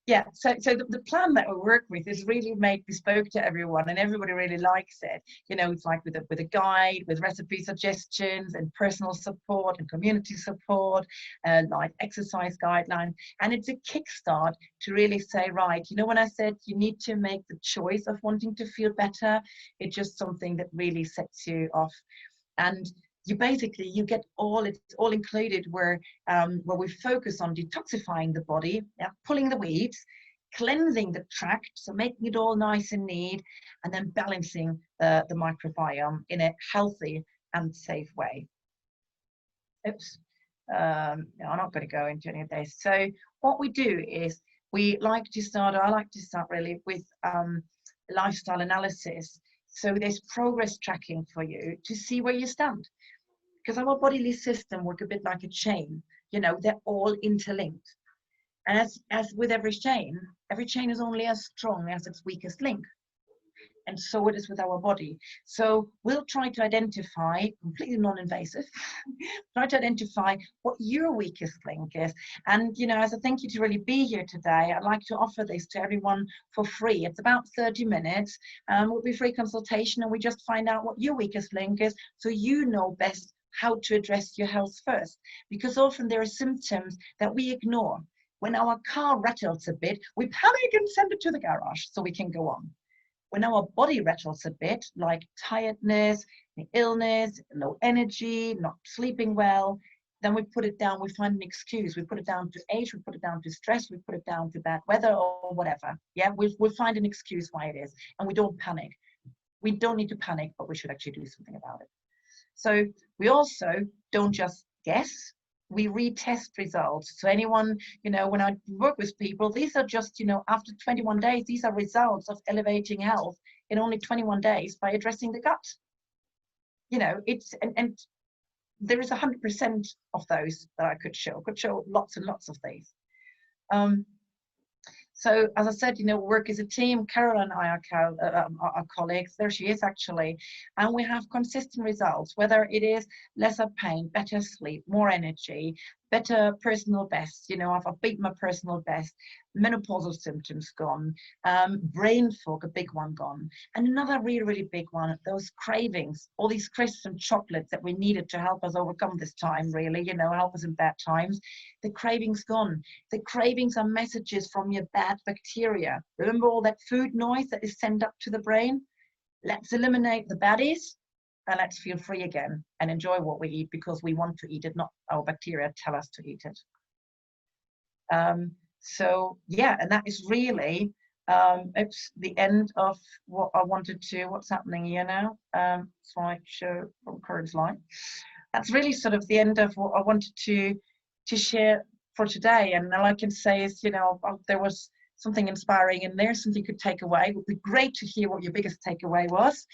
the plan that we work with is really made bespoke to everyone, and everybody really likes it. You know, it's like with a guide, with recipe suggestions and personal support and community support, like exercise guidelines. And it's a kickstart to really say, right, you know, when I said you need to make the choice of wanting to feel better, it's just something that really sets you off. And you get it's all included where we focus on detoxifying the body, pulling the weeds, cleansing the tract, so making it all nice and neat, and then balancing the microbiome in a healthy and safe way. Oops, no, I'm not going to go into any of this. So what we do is I like to start really with lifestyle analysis. So there's progress tracking for you to see where you stand. Because our bodily system work a bit like a chain, you know, they're all interlinked. And as with every chain is only as strong as its weakest link. And so it is with our body. So we'll try to identify, completely non-invasive, try to identify what your weakest link is. And, you know, as a thank you to really be here today, I'd like to offer this to everyone for free. It's about 30 minutes. It'll be free consultation, and we just find out what your weakest link is, so you know best how to address your health first. Because often there are symptoms that we ignore. When our car rattles a bit, we panic and send it to the garage so we can go on. When our body rattles a bit, like tiredness, illness, low energy, not sleeping well, then we put it down, we find an excuse. We put it down to age, we put it down to stress, we put it down to bad weather or whatever. Yeah, we'll find an excuse why it is, and we don't panic. We don't need to panic, but we should actually do something about it. So we also don't just guess, we retest results. So anyone, you know, when I work with people, these are just, you know, after 21 days, these are results of elevating health in only 21 days by addressing the gut. You know, it's, and there is 100% of those that I could show lots and lots of these. So as I said, you know, work as a team. Carol and I are colleagues. There she is, actually. And we have consistent results, whether it is lesser pain, better sleep, more energy, better personal best. You know, I've beat my personal best. Menopausal symptoms gone. Brain fog, a big one, gone. And another really, really big one, those cravings, all these crisps and chocolates that we needed to help us overcome this time, really, you know, help us in bad times. The cravings gone. The cravings are messages from your bad bacteria. Remember all that food noise that is sent up to the brain? Let's eliminate the baddies and let's feel free again and enjoy what we eat because we want to eat it, not our bacteria tell us to eat it. So yeah, and that is really it's the end of what I wanted to. What's happening here now? Slideshow from current slide. That's really sort of the end of what I wanted to share for today. And all I can say is, you know, there was something inspiring in there, something you could take away. It would be great to hear what your biggest takeaway was.